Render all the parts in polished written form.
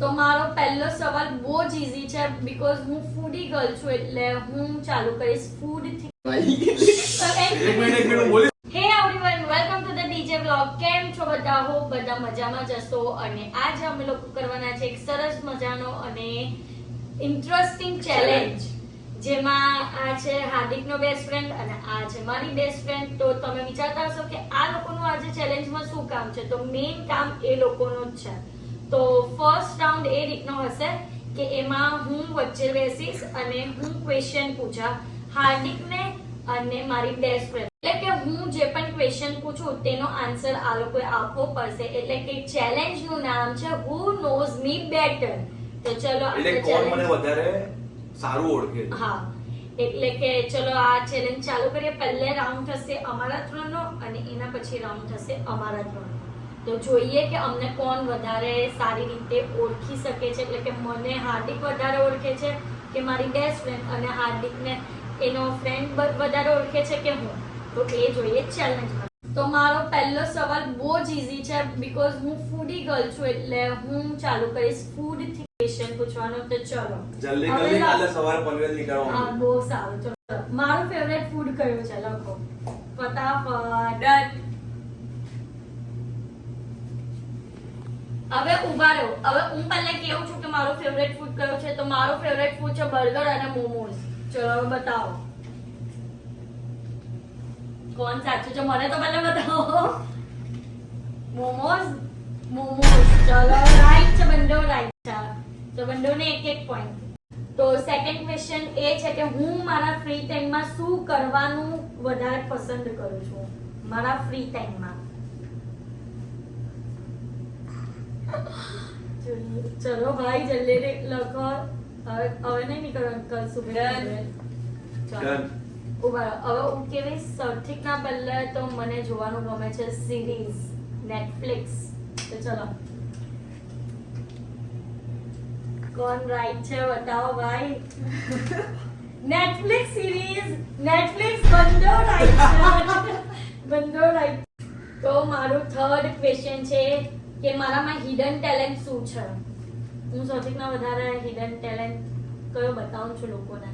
તો મારો પહેલો સવાલ બહુ જ ઈઝી છે બીકોઝ હું ફૂડી ગર્લ છું એટલે હું ચાલુ કરીશ ફૂડ થી. હે everyone, welcome to the DJ vlog. કેમ છો બધા? હો બધા મજામાં જ હશો. અને આજે અમે લોકો કરવાના છે એક સરસ મજાનો અને ઇન્ટરેસ્ટિંગ ચેલેન્જ, જેમાં આ છે હાર્દિકનો બેસ્ટ ફ્રેન્ડ અને આ છે મારી બેસ્ટ ફ્રેન્ડ. તો તમે વિચારતા હશો કે આ લોકોનું આજે ચેલેન્જમાં શું કામ છે? તો મેઇન કામ એ લોકોનું જ છે. તો ફર્સ્ટ રાઉન્ડ એ રીતનો હશે કે એમાં હું વચ્ચે બેસીશ અને હું ક્વેશ્ચન પૂછા હાર્દિકને અને મારી બેસ્ટ ફ્રેન્ડ. એટલે કે હું જે પણ ક્વેશ્ચન પૂછું તેનો આન્સર આ લોકોએ આપવો પડશે. એટલે કે ચેલેન્જ નું નામ છે હુ નોઝ મી બેટર. તો ચલો એટલે કોણ મને વધારે સારું ઓળખે. હા, એટલે કે ચલો આ ચેલેન્જ ચાલુ કરીએ. પહેલે રાઉન્ડ થશે અમારા ત્રણનો અને એના પછી રાઉન્ડ થશે અમારા ત્રણનો. તો જોઈએ કે અમને કોણ વધારે સારી રીતે ઓળખી શકે છે. એટલે કે મને હાર્દિક વધારે ઓળખે છે કે મારી બેસ્ટ ફ્રેન્ડ, અને હાર્દિકને એનો ફ્રેન્ડ વધારે ઓળખે છે કે હું. તો એ જોઈએ ચેલેન્જમાં. તો મારો પહેલો સવાલ બહુ જ ઈઝી છે બીકોઝ હું ફૂડી ગર્લ છું એટલે હું ચાલુ કરીશ ફૂડ થી ક્વેશ્ચન પૂછવાનો. તો ચલો જલ્દી જલ્દી કાલે સવારે પનવેલ નીકળવાનું. હા, બહુ સારું. ચલો, મારું ફેવરેટ ફૂડ કયું છે? લખો ફટાફટ. હવે ઉભા રહો. હવે હું પહેલા કેવું છું કે મારો ફેવરેટ ફૂડ કયો છે. તો મારો ફેવરેટ ફૂડ છે બર્ગર અને મોમોઝ. ચલો હવે બતાવો કોણ સાચું છે. મને તો પહેલા બતાવો. મોમોઝ. ચલો રાઈટ છે, બંને રાઈટ છે. તો બંનેને એક પોઈન્ટ. તો સેકન્ડ ક્વેશ્ચન એ છે કે હું મારા ફ્રી ટાઈમમાં શું કરવાનું વધારે પસંદ કરું છું? મારા ફ્રી ટાઈમમાં ચલો ભાઈ જલ્દી લખો. હવે નહીં નીકળવાનું, કરશું. ચલો ઉભા રહો. હવે હું કેવી સૌથી ના પહેલા તો મને જોવાનું ગમે છે સિરીઝ, નેટફ્લિક્સ. તો ચલો કોણ રાઈટ છે બતાવો ભાઈ. નેટફ્લિક્સ સિરીઝ, નેટફ્લિક્સ બંધો રાઈટ છે. બંધો રાઈટ. તો મારું થર્ડ ક્વેશ્ચન છે કે મારામાં હિડન ટેલેન્ટ શું છે? હું સૌથી ના વધારે હિડન ટેલેન્ટ કયો બતાવું છું લોકોને?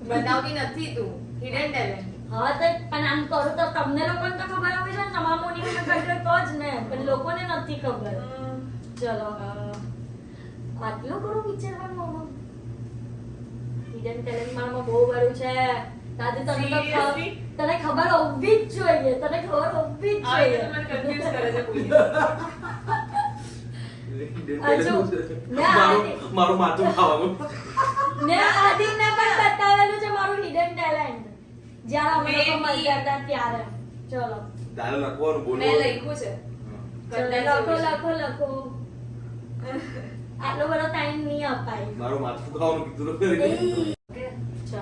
બતાવતી નથી તું હિડન ટેલેન્ટ. હા તો પણ આમ કરું તો તમને લોકોને તો ખબર હોવી જોઈએ ને. તમામ મોની ને ખબર તો જ ને, પણ લોકોને નથી ખબર. ચલો આટલું કરું વિચારવાનું. હિડન ટેલેન્ટ મારામાં બહુ બધું છે. દાદી તને તો તને ખબર હોવી જ જોઈએ. તને ખબર હોવી જ જોઈએ. મને કન્ફ્યુઝ કરે છે પૂરી. મારું માથું ખાવાનું. ને આદિને પણ બતાવેલું છે મારું હિડન ટેલેન્ટ જ્યારે અમે લોકો મળતા હતા ત્યારે. ચલો તારે લખવાનું બોલો. મેં લખ્યું છે. લખો. આટલો બધો ટાઈમ નહીં અપાય. મારું માથું ખાવાનું કીધું તો ખરી. ચલો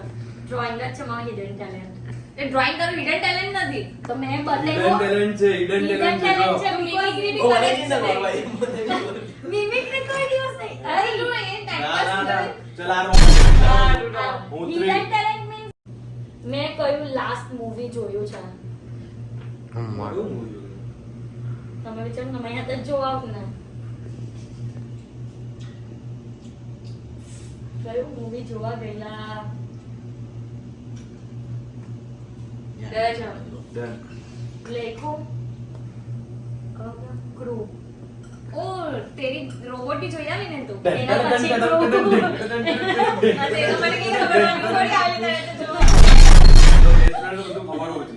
ડ્રોઈંગ જ છે મારું હિડન ટેલેન્ટ. એ ડ્રોઈંગ તારું હિડન ટેલેન્ટ નથી. તો મેં હિડન બતાવ્યું ટેલેન્ટ છે, હિડન ટેલેન્ટ છે. મિમિક્રી ઓ, કરે એને ના ભરવાય. મિમિક્રી કોઈ દિવસ નહીં. અરે તું એ ટાઈમ ના પાસ ના કરે. ના ચલ આ હું હિડન 3 ટેલેન્ટ મીન્સ મેં કયું લાસ્ટ મૂવી જોયું છે? મારું મૂવી તમે વિચારો તમે અહીંયા તો જોવા ને કયું મૂવી જોવા ગયેલા? ડન. લેખો ક્રૂ. ઓ તેરી રોબોટી જોઈ આવી ને તું. એના પછી ક્રૂ. હા, તો એનો મને કઈ ખબર નથી. થોડી આવી તારે તો જો. તો રેસ્ટોરન્ટ બધું ખબર હોય છે.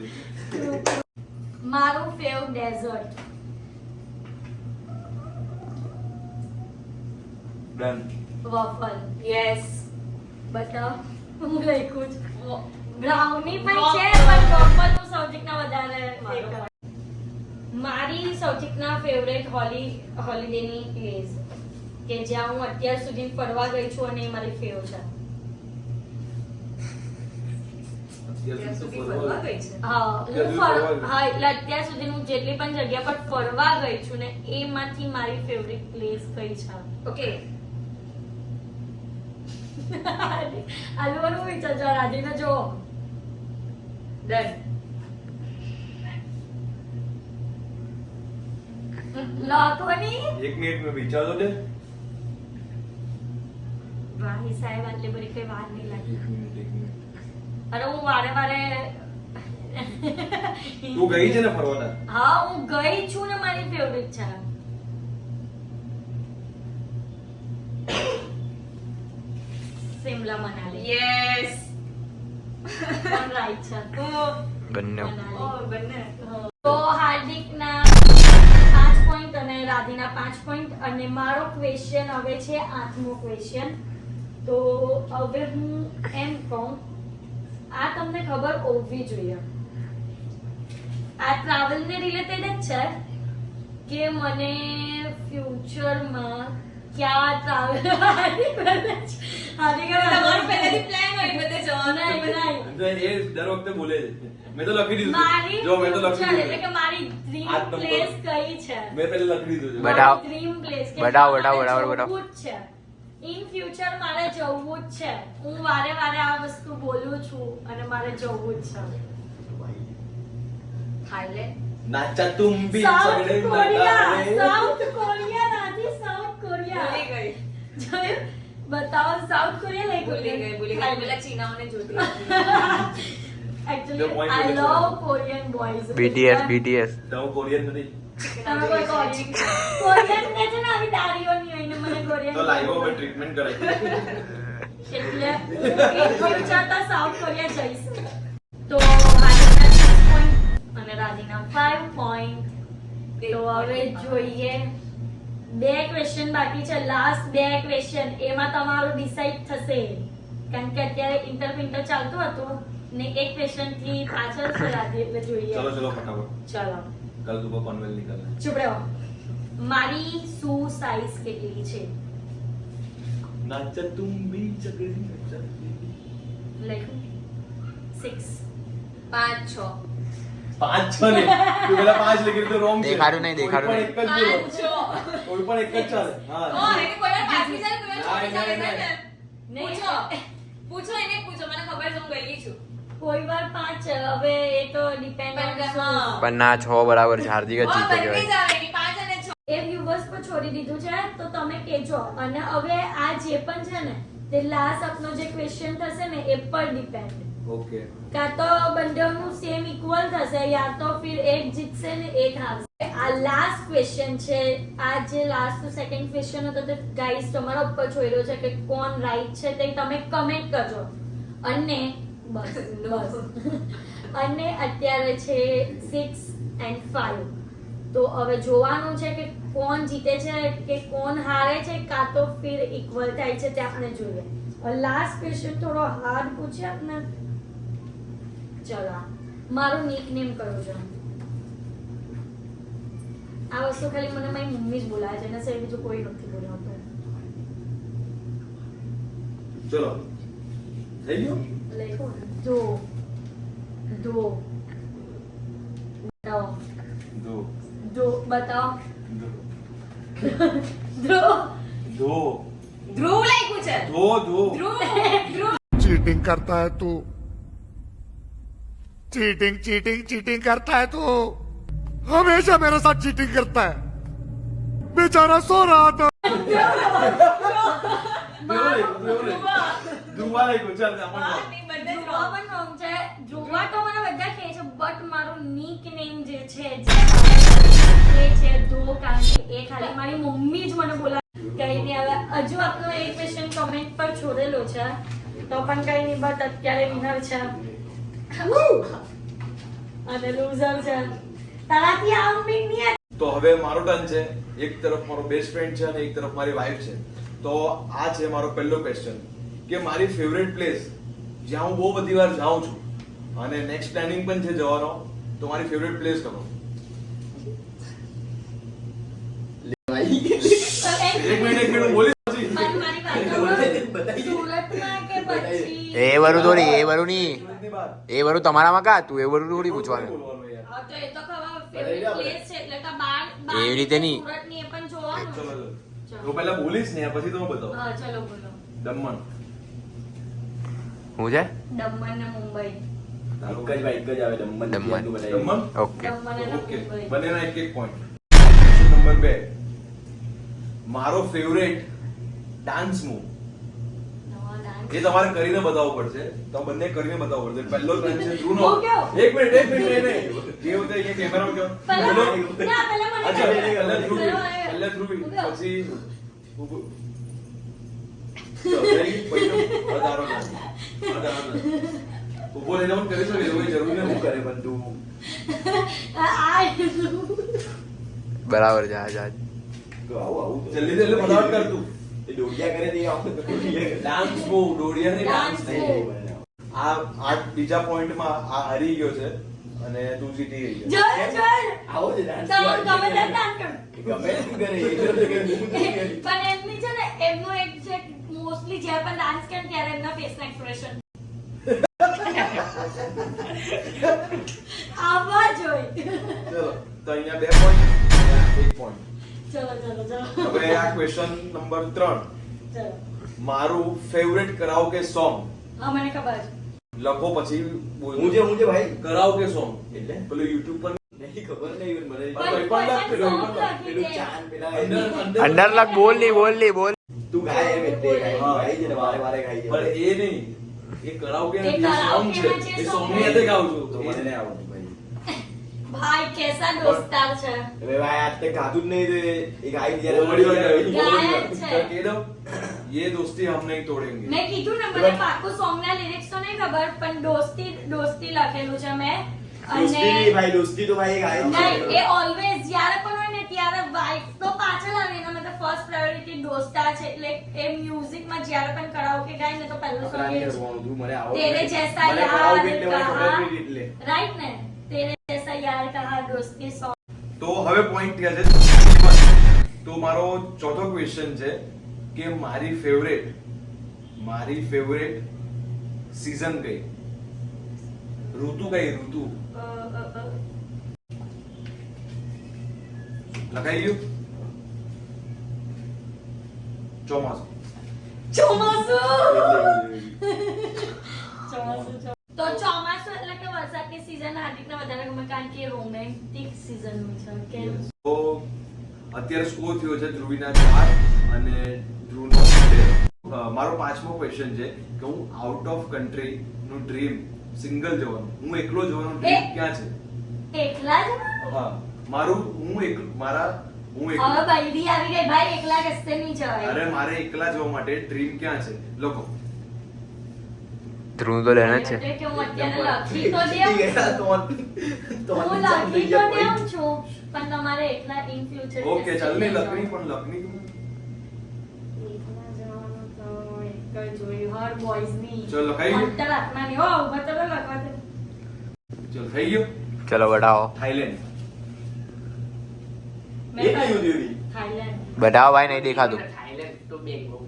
મારું fave dessert. Done. Waffle. Yes. બતાવ. હું લખ્યું છું બ્રાઉની પણ Waffle. છે પણ વોફલ નું સૌથી ના વધારે ફેવરેટ. મારી સૌથી ના ફેવરેટ હોલિડેની પ્લેસ કે જ્યાં હું અત્યાર સુધી ફરવા ગઈ છું અને એ મારી ફેવ છે. ત્યાં સુધી ફરવા ગઈ છે. હા અત્યાર હું સુધી ફરવા ગઈ. હા એટલે અત્યાર સુધી હું જેટલી પણ જગ્યા પર ફરવા ગઈ છું ને એમાંથી મારી ફેવરેટ પ્લેસ કઈ છે? ઓકે. આલુવાનું વિચારજો રાધીને જો. ડન. લાખોની 1 મિનિટ મેં વિચારતો છે. રાહી સાહેબ આટલી બધી કઈ વાર નહીં લાગી. એક મિનિટ. અરે હું વારે વારે તું ગઈ છે ને ફરવાના? હા હું ગઈ છું ને, મારી ફેવરિટ છે. શિમલા મનાલી યસ પણ રાઈટ છે. બંને ઓ બંને તો હાર્દિકના 5 પોઈન્ટ અને રાધીના 5 પોઈન્ટ. અને મારો ક્વેશ્ચન હવે છે 8મો ક્વેશ્ચન. તો હવે હું એમ કહું, આ તમને ખબર હોવી જોઈએ. આ ટ્રાવેલ ને રિલેટેડ જ છે કે મને ફ્યુચરમાં ક્યાં ટ્રાવેલ તમારું પહેલેથી પ્લાન હોય બધે જવાનું. તો એ દર વખતે બોલે છે. મેં તો લખી દીધું મારી છે. જો મેં તો લખી future એટલે દીધું કે મારી ડ્રીમ આજ નંબર. પ્લેસ કઈ છે. મેં પહેલા લખી દીધું છે. બતાવો. ડ્રીમ પ્લેસ બતાવો, બતાવો. છે. ઇન ફ્યુચર મારે જવું જ છે. હું વારે વારે આ વસ્તુ બોલું છું અને મારે જવું જ છે. થાઈલેન્ડ નાચા તુમ ભી સાઉથ સગડે કોરિયા, નગાડે. સાઉથ કોરિયા રાધી, સાઉથ કોરિયા. ભૂલી ગઈ જોયું? બતાવો સાઉથ કોરિયા લઈ ભૂલી ગઈ પેલા ચીનાઓને જોતી હતી. Actually, The point I is- love Korean boys. BTS તો હું કોરિયન નથી. તમે કોઈ કોરિયન ને છે ને આવી દાઢીઓ ની હોય ને મને કોરિયન તો લાઈવ હવે ટ્રીટમેન્ટ કરાય. એટલે ફ્યુચર તો સાઉથ કોરિયા જઈશું. તો હાર્દિકના 6 પોઈન્ટ અને રાધીના 5 પોઈન્ટ. તો હવે જોઈએ, 2 ક્વેશ્ચન બાકી છે. લાસ્ટ 2 ક્વેશ્ચન, એમાં તમારું ડિસાઈડ થશે. કારણ કે અત્યારે ઇન્ટર ચાલતું હતું ને એક ક્વેશ્ચન થી પાછળ છે રાધી, એટલે જોઈએ. ચલો ચલો ફટાફટ. ચલો કલ તું પનવેલ નીકળના. ચૂપ રહો. મારી શૂ સાઈઝ કેટલી છે? નાચા તુમ ભી સગડે નગાડે. લખું 6. 5 6 પાંચ છ ને તું પેલા પાંચ લખી તો રોંગ છે. દેખાડું નહીં, દેખાડું કોઈ પણ એક જ બોલો. 5 કોઈ પણ એક જ ચાલે. હા. એને કોઈ વાર પાંચમી ચાલે કોઈ વાર છઠ્ઠી ચાલે નહીં, છે ને. નહીં. પૂછો એને પૂછો, મને ખબર છે હું ગઈ છું. કોઈ વાર 5. હવે એ તો ડિપેન્ડ પણ ઓન હા. પણ ના 6 બરાબર છે. હાર્દિક જ ઓ, જીતે બંને જ કહેવાય. આવે એની 5 અને 6. એ વ્યુઅર્સ પર છોડી દીધું છે તો તમે કહેજો. અને હવે આ જે પણ છે ને તે લાસ્ટ આપનો જે ક્વેશ્ચન થશે ને એ પર ડિપેન્ડ. ઓકે. કાં તો બંનેનું સેમ ઇક્વલ થશે યા તો ફિર એક જીતશે ને એક હારશે. આ લાસ્ટ ક્વેશ્ચન છે. આ જે લાસ્ટ સેકન્ડ ક્વેશ્ચન હતો તે ગાઈસ તમારા ઉપર છોડ્યો છે કે કોણ રાઈટ છે તે તમે કમેન્ટ કરજો. અને બસ બસ અને અત્યારે છે 6 and 5. તો હવે જોવાનું છે કે કોણ જીતે છે કે કોણ હારે છે, કાં તો ફિર ઇક્વલ થાય છે તે આપણે જોઈએ. લાસ્ટ ક્વેશ્ચન થોડો હાર્ડ પૂછે આપણે. ચલો મારું નિકનેમ કયું છે? આ વસ્તુ ખાલી મને મારી મમ્મી જ બોલાવે છે, એના સિવાય બીજું કોઈ નથી બોલાવતું. ચલો થઈ ગયું. લખો ને. દો બતાવો. દો દો બતાવો. દો દો દો ધ્રુવ લખ્યું છે. દો દો ધ્રુવ ધ્રુવ चीटिंग करता है तू चीटिंग चीटिंग चीटिंग करता है तू हमेशा मेरे साथ चीटिंग करता है बेचारा सो रहा था ધ્રુવા લખ્યું. ચાલ હા, આપણે નહીં, બંને જ ધ્રુવા wrong. પણ wrong છે. ધ્રુવા તો મને બધા કહે છે બટ મારું નિકનેમ જે છે એ છે દો. કારણ કે એ ખાલી મારી મમ્મી જ મને બોલાવે. કઈ નહીં, હવે હજુ આપણો એક ક્વેશ્ચન કમેન્ટ પર છોડેલો છે તો પણ કઈ નહીં. બટ અત્યારે વિનર છે અને લૂઝર છે. તારાથી આમ બી નહીં. તો હવે મારો ટર્ન છે. એક તરફ મારો બેસ્ટ ફ્રેન્ડ છે અને એક તરફ મારી વાઈફ છે. તો આ છે મારો પહેલો ક્વેશ્ચન કે મારી ફેવરેટ પ્લેસ જ્યાં હું બહુ બધી વાર જાઉં છું અને નેક્સ્ટ પ્લાનિંગ પણ છે જવાનો. તો મારી ફેવરેટ પ્લેસ કહો. એક મિનિટ હું બોલીશ પછી. પણ મારી વાત સુરતમાં કે પછી એ વરું થોડી, એ વરું નહીં. સુરતની બહાર. એ વરું તમારામાં કા તું એ વરું થોડી પૂછવાનું. બોલવાનું યાર. હા, તો એ તો ખબર ફેવરિટ પ્લેસ છે એટલે કે બાર એવી રીતે નહીં. સુરતની એ પણ જોવાનું. ચલો ચલો હું પહેલા બોલીશ ને પછી તમે બતાવો. હા ચલો બોલો. દમણ. હું છે દમણ ને મુંબઈ. એક જ ભાઈ એક જ આવે દમણ દમણ. ત્યાંનું બતાવી. દમણ ઓકે. દમણ અને ઓકે મુંબઈ. બંનેના એક એક પોઈન્ટ. નંબર 2 મારો ફેવરેટ ડાન્સ મૂવ. No. એ તમારે કરીને બતાવવું પડશે. તમે બંને કરીને બતાવવું પડશે. પહેલો ટ્રેન્ડ છે ધ્રુવનો. હું કહું? એક મિનિટ નહીં. જેવું થાય એ કેમેરામાં કહો. પહેલા પહેલો- ના પહેલા મને અચ્છા, કહો. પહેલા ધ્રુવી. પહેલા પહેલા ધ્રુવી. હું કહું? પછી ઊભું. ચલો, ready? પછી વધારો કરો. ઊભો રહીને પણ કરી શકે છે, કોઈ જરૂર શું નથી. કરે પણ તું આ બરાબર છે આજ તો આવું તો. જલ્દી જલ્દી ફટાફટ કર તું. એ દોડિયા કરે તે આવું તો દોડિયા કરે. ડાન્સ બહુ દોડિયા નહીં, ડાન્સ Dance નહીં. બહુ. આ બીજા પોઈન્ટમાં આ હારી ગયો છે અને તું જીતી ગઈ છે. જોર જોર આવો છે dance. તમે ગમે તે ડાન્સ કરો. ગમે તેમ કરે એ તો કે હું નથી કરી. પણ એમની છે ને એમનું એક છે મોસ્ટલી જ્યારે પણ ડાન્સ કરે ત્યારે એમના ફેસના એક્સપ્રેશન આવા જોઈએ. ચલો તો અહીંયા 2 પોઈન્ટ અને 1 પોઈન્ટ. ચલો ચલો ચલો હવે આ ક્વેશ્ચન નંબર 3. ચલો મારું ફેવરેટ કરાઓકે સોંગ હા મને ખબર છે. લખો પછી બોલજો. હું છે ભાઈ કરાઓકે સોંગ એટલે પેલું YouTube પર નહીં ખબર નહીં મને પણ કોઈ પણ લખ, પેલું કોઈ પણ લખ. પેલું ચાંદ પેલા અંડર લગ બોલ ની બોલ તું ગાય એમ એટલે ગાય ગાય છે ને વારે વારે ગાય છે પણ એ નહીં, એ કરાઓકે એ નથી, સોંગ છે. કરાઓકેમાં જે એ સોંગ સોંગની હાથે ગાઉં છું. તો મને નહીં આવડતું ભાઈ ભાઈ કેસા દોસ્તાર છે. હવે ભાઈ આજ તક ગાતું જ નહીં તો એ ગાય જ્યારે કોમેડી વાળી મળી ગાય જાય. છે. તો કહી દઉં, ये दोस्ती हम नहीं तोड़ेंगे. મેં કીધું ને મને પાકું સોંગ ના લિરિક્સ તો નહીં ખબર પણ દોસ્તી દોસ્તી લખેલું છે મેં દોસ્તી નહીં ભાઈ દોસ્તી તો ભાઈ ગાય જ નહીં છે. એ ઓલવેઝ જ્યારે પણ હોય ને ત્યારે વાઇફ તો પાછળ આવે એના મતલબ ફર્સ્ટ પ્રાયોરિટી દોસ્તા છે એટલે એ મ્યુઝિક માં જ્યારે પણ કરાઓકે ગાય ને તો પહેલું સોંગ પ્લાન એ જ. કરવાનું હતું, મને આવડતું તેરે નથી. જૈસા મને યાર કરાઓકે એટલે મને ખબર કહા પડી એટલે. રાઈટ ને તેરે જૈસા યાર કહા દોસ્તી સોંગ. તો હવે પોઈન્ટ થયા છે. તો મારો ચોથો ક્વેશ્ચન છે કે મારી ફેવરેટ સીઝન કઈ, ઋતુ કઈ, ઋતુ લખાઈ ગયું? ચોમાસું. ચોમાસું એટલે તો ચોમાસું એટલે કે વરસાદની સીઝન હાર્દિકને વધારે ગમે કારણ કે રોમેન્ટિક સીઝન હોય છે કે તો અત્યારે સ્કોર થયો છે ધ્રુવીના 4 અને ધ્રુવનો 2. મારો 5મો ક્વેશ્ચન છે કે હું આઉટ ઓફ કન્ટ્રી નું ડ્રીમ સિંગલ જવાનું, હું એકલો જવાનું ડ્રીમ ક્યાં છે? એકલા જ હા, મારું હું એકલો હવે બૈરી આવી ગઈ ભાઈ એકલા રસ્તે નહીં જવાય. અરે મારે એકલા જવા માટે ડ્રીમ ક્યાં છે લખો. ધ્રુવ તો લેને જ છે એટલે કે હું અત્યારે લખી તો જીતી દેવું ગયા તો હું લખી તો દેવું છું પણ તમારે એકલા ઇન ફ્યુચર ઓકે ચાલ ને લકડી પણ લકડી એકલા જવાનું તો એક જ જોયું હર બોયઝ ની ચલો, લખાઈ ગયું? અંતર આત્મા ની હો ઉભા તો લખવા દે. ચલ થઈ ગયું. ચલો બતાવો થાઈલેન્ડ. મેં એ કયું દેવી થાઈલેન્ડ. બતાવો ભાઈ નહીં દેખાતું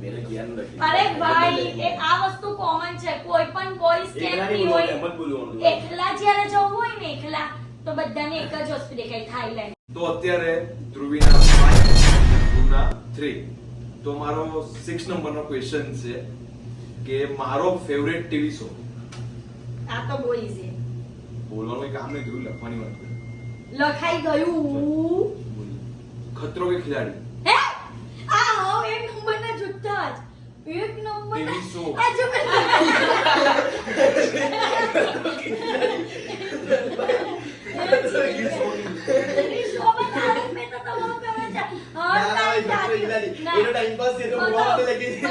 મેરે જ્ઞાન નથી. અરે ભાઈ એ આ વસ્તુ કોમન છે કોઈ પણ બોયઝ કેમ એકલા બી નહીં હોય બોલવાનું, એમ જ બોલવાનું. એકલા જ્યારે જવું હોય ને એકલા તો બધાને એક જ વસ્તુ દેખાય થાઈલેન્ડ. તો અત્યારે ધ્રુવીના 5 ધ્રુવના 3. તો મારો 6 નંબરનો ક્વેશ્ચન છે કે મારો ફેવરેટ ટીવી શો. આ તો બહુ easy. બોલવાનું કામ નહીં, ધ્રુવ લખવાની વાત કરે. લખાઈ ગયું ખતરો કે ખિલાડી. હે આ હો એક નંબરના જુઠ્ઠા જ એક નંબર TV show. આ જો ના, ભાઈ, ખતરો ખિલાડી. એનો time pass છે તો હું આ માટે લખી છે.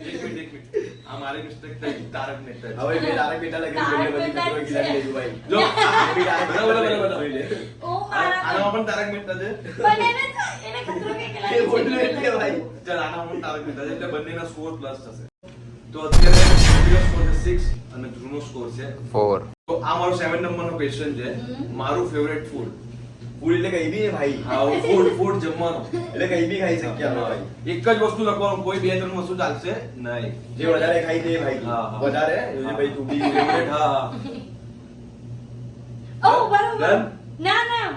એક મિનિટ. આ મારી mistake થઈ. તારક મહેતા. હવે મેં તારક મહેતા લખી છે, એટલે પછી ખતરો ખિલાડી લેજો ભાઈ. જો, બી તારક મહેતા બરાબર. લઈ લે. આનામાં પણ તારક મહેતા છે. એને ખતરો કે એ બોલ્યું એટલે ભાઈ. ચાલ આનામાં પણ તારક મહેતા છે એટલે બંનેના સ્કોર પ્લસ થશે. તો અત્યારે ધ્રુવનો સ્કોર છે 6 અને ધ્રુવનો સ્કોર છે 4 તો આ મારો 7 નંબરનો ક્વેશ્ચન છે મારું ફેવરેટ ફૂડ. ફૂડ એટલે કઈ બી ને ભાઈ. હા ફૂડ જમવાનું. એટલે કઈ બી ખાઈ શકીએ આપણે ભાઈ. એક જ વસ્તુ લખવાનું, કોઈ 2-3 વસ્તુ ચાલશે નહીં. જે વધારે ખાઈ તે ભાઈ. હા, હા. વધારે એટલે ભાઈ તું બી ફેવરેટ હા. ઓ બરોબર Done? ના ના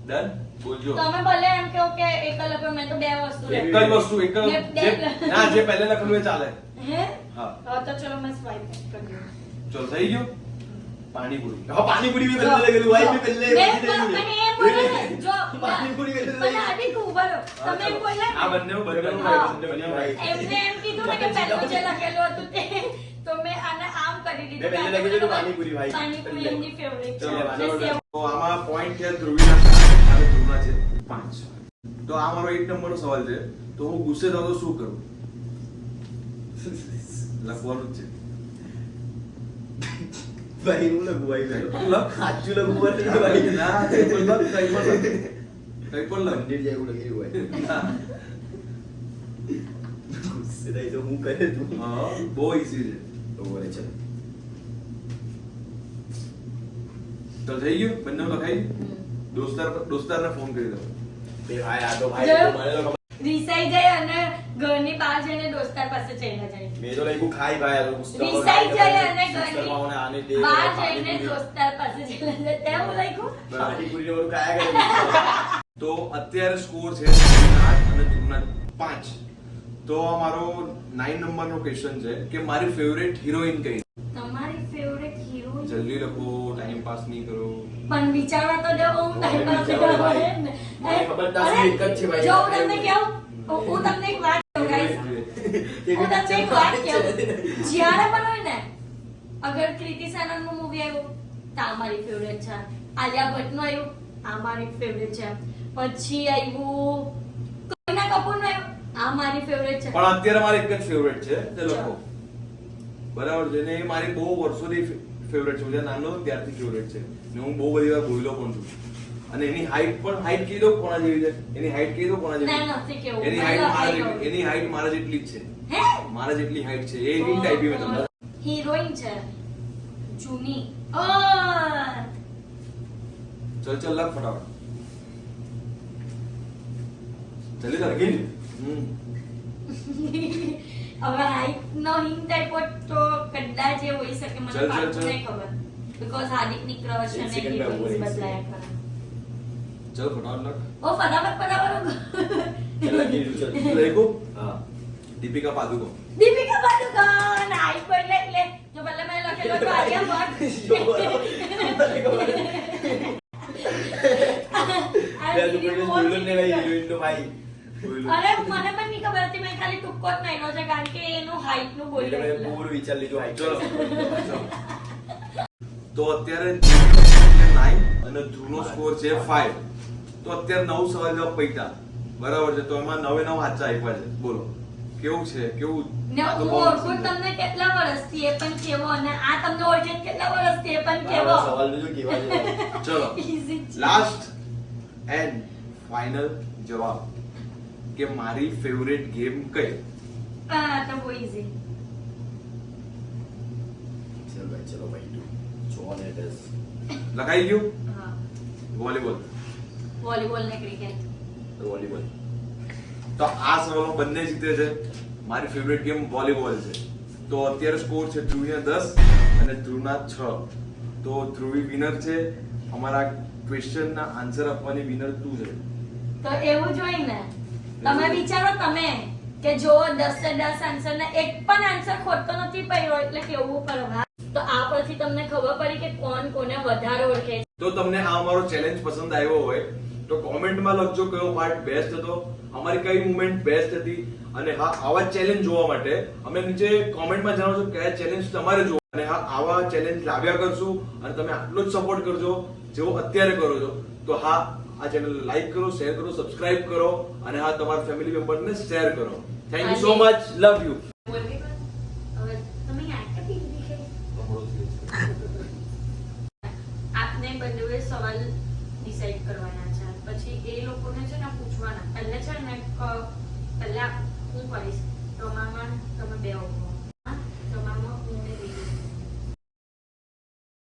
ડન બોલજો. તમે ભલે એમ કહો કે એક લખો મેં તો બે વસ્તુ એક લખી. જ વસ્તુ એક જ ના જે પહેલે લખેલું એ ચાલે. હે હા હા તો ચલો મેં સ્વાઈપ કરી દઉં. ચલો થઈ ગયું. પાણીપુરી. હા, પાણીપુરી બી પહેલે લગેલું, ભાઈ બી પહેલે મેં પણ એ બોલે ને, જો પાણીપુરી પહેલે પણ આદિ ઉભા રહો. તમે એમ બોલ્યા આ ને? બંને હા. ભાઈ. એમને એમ કીધું ને કે પહેલું જે લખેલું હતું તે તો મેં આને આમ કરી દીધું. મેં પહેલે લખેલું પાણીપુરી, ભાઈ. પાણીપુરી એમની ફેવરેટ છે. ચલો, એટલે સેવ. તો આમાં પોઈન્ટ છે ધ્રુવીના 7 અને ધ્રુવના છે 5. તો આ મારો 1 નંબરનો સવાલ છે. તો હું ગુસ્સે થાઉં તો શું કરું? લખવાનું જ છે. ભાઈ હું લખું, ભાઈ લખ. સાચું લખું પડે, ભાઈ. ના, કંઈ પણ લખ, કંઈ પણ લખ. કંઈ પણ લખ. મંદિર જેવું લખેલું, ભાઈ. ના. ગુસ્સે થાય તો હું કરે તું. હા, બહુ ઈઝી છે. તો બોલે છે. તો થઈ ગયું? બંને લખાઈ? દોસ્તારને ફોન કરી દો. બે ભાઈ, આ તો ભાઈ જોયું? મને તો ખબર. રીસાઈ જાય અને ઘરની બહાર જઈને દોસ્તાર પાસે ચાલ્યા જાય. મેં તો લખ્યું ખાઈ ભાઈ, આ તો ગુસ્સો રીસાઈ જાય અને સિસ્ટરમાં મને આને દે, ઘરની બહાર પાણીપુરી જઈને દે. દોસ્તાર પાસે ચાલ્યા જાય. તે હું લખ્યું? પાણીપુરી ને બધું ખાયા કરે. તો અત્યારે સ્કોર છે ધ્રુવના 8 અને ધ્રુવના 5. તો આ મારો 9 નંબરનો ક્વેશ્ચન છે કે મારી ફેવરેટ હિરોઈન કઈ? તમારી ફેવરેટ હિરોઈન? જલ્દી લખો, ટાઈમ પાસ નહીં કરો. પણ વિચારવા તો દો, હું ટાઈમ પાસ વિચારવા કરવા ભાઈ. હોય ને. મને ખબર અરે, નથી, એક જ છે ભાઈ. જો હું તમને કહું, હું તમને એક વાત કહું guys. હું તમને એક વાત કહું. જ્યારે પણ હોય ને, અગર કૃતિ સેનનનું મૂવી આવ્યું તો આ મારી ફેવરેટ છે. આલિયા ભટ્ટનું આવ્યું, આ મારી ફેવરેટ છે. પછી આવ્યું કરીના કપૂરનું આવ્યું, આ મારી ફેવરેટ છે. પણ અત્યારે મારી એક જ ફેવરેટ છે, તે લખો. બરાબર છે ને? એ મારી બહુ વર્ષોથી ફેવરેટ છે. હું નાનો હતો ત્યારથી ફેવરેટ છે ને હું બહુ બધી વાર બોલ્યો પણ છું. અને એની હાઈટ કહી દો કોના જેવી છે? એની હાઈટ કહી દો કોના જેવી ના, છે? નથી કેવું. એની મને હાઈટ મારા લખાઈ જેટલી, એની હાઈટ મારા જેટલી જ છે. હે? મારા જેટલી હાઈટ છે. એ હિન્ટ આપી મેં તમને. હિરોઈન છે જૂની. ઓ ચલ ચલ લખ ફટાફટ. જલ્દી લખ. હવે હાઈટ નો હિન્ટ આપ્યો તો કદાચ એ હોઈ શકે, મને ચલ, ચલ, પાક્કું ચલ. નહીં ખબર. બીકોઝ હાર્દિકની ક્રશ એક અને second માં હિરોઈન્સ ઉભો રહીશ. બદલાયા કરે. ચલ ફટાફટ લખ. ઓ ફટાફટ ચાલ, લખી દીધું, ચાલ. લખ્યું? હા. દીપિકા પાદુકોણ. દીપિકા પાદુકોણ. હાઈટ બોલે એટલે જો ભલે મેં લખેલો તો આલિયા બે તો કોઈ બોલ્યો જ નહીં ભાઈ, હિરોઈન તો ભાઈ. બોલ્યો. અરે મને પણ નહીં ખબર હતી, મેં ખાલી ટૂંકો જ નાખ્યો છે કારણ કે એનું હાઈટ નું એટલે બોલ્યો મેં એટલે. પૂરું વિચાર લીધું હાઈ. ચલો. તો અત્યારે 9 અને ધ્રુવનો સ્કોર છે 5. તો અત્યારે 9 સવાલ જવાબ પૈતા. બરાબર છે? તો એમાં 9 સાચા આપ્યા છે. બોલો કેવું છે? કેવું? ને આ તો હું બહુ ઓળખું તમને કેટલા વર્ષથી એ પણ કેવો અને આ તમને ઓળખે કેટલા વર્ષથી એ પણ કેવો. મારો સવાલ બીજો કેવા છે? ચલો Easy છે. લાસ્ટ એન્ડ ફાઇનલ જવાબ કે મારી ફેવરેટ ગેમ કઈ? આ તો બહુ easy. ચલો ભાઈ, ચલો ભાઈ. John Adams. લખાઈ ગયું? હા. વોલીબોલ. વોલીબોલ ને ક્રિકેટ. વોલીબોલ. તો આ સવાલમાં બંને જીતે છે. મારી ફેવરેટ ગેમ વોલીબોલ છે. તો અત્યારે સ્કોર છે ધ્રુવીના 10 અને ધ્રુવના 6. તો ધ્રુવી વિનર છે. અમારા ક્વેશ્ચનના આન્સર આપવાની વિનર તું છે. તો એવું જ હોય ને. તમે વિચારો તમે કે જો 10 એ 10 આન્સર ને એક પણ આન્સર ખોટો નથી પડ્યો એટલે કેવું પડવા. તો આ પરથી તમને ખબર પડી કે કોણ કોને વધારે ઓળખે છે. તો તમને આ અમારો ચેલેન્જ પસંદ આવ્યો હોય તો કોમેન્ટમાં લખજો કયો પાર્ટ બેસ્ટ હતો, અમારી કઈ મુવમેન્ટ બેસ્ટ હતી. અને હા, આવા ચેલેન્જ જોવા માટે અમે નીચે કોમેન્ટમાં જણાવજો કયા ચેલેન્જ તમારે જોવા. અને હા, આવા ચેલેન્જ લાવ્યા કરશું અને તમે આટલો જ સપોર્ટ કરજો જેવો અત્યારે કરો છો. તો હા, આ ચેનલ લાઈક કરો, શેર કરો, સબસ્ક્રાઇબ કરો અને હા, તમારા ફેમિલી મેમ્બરને શેર કરો. Thank you so much. Love you. બોલવી પણ હવે તમે યાદ કરી દીધી છે. આપને બંને સવાલ ડિસાઈડ કરવાના છે. પછી એ લોકોને છે ને પૂછવાના. પહેલા છે ને પહેલા હું કરીશ તો આમાં તમે બે ઉભો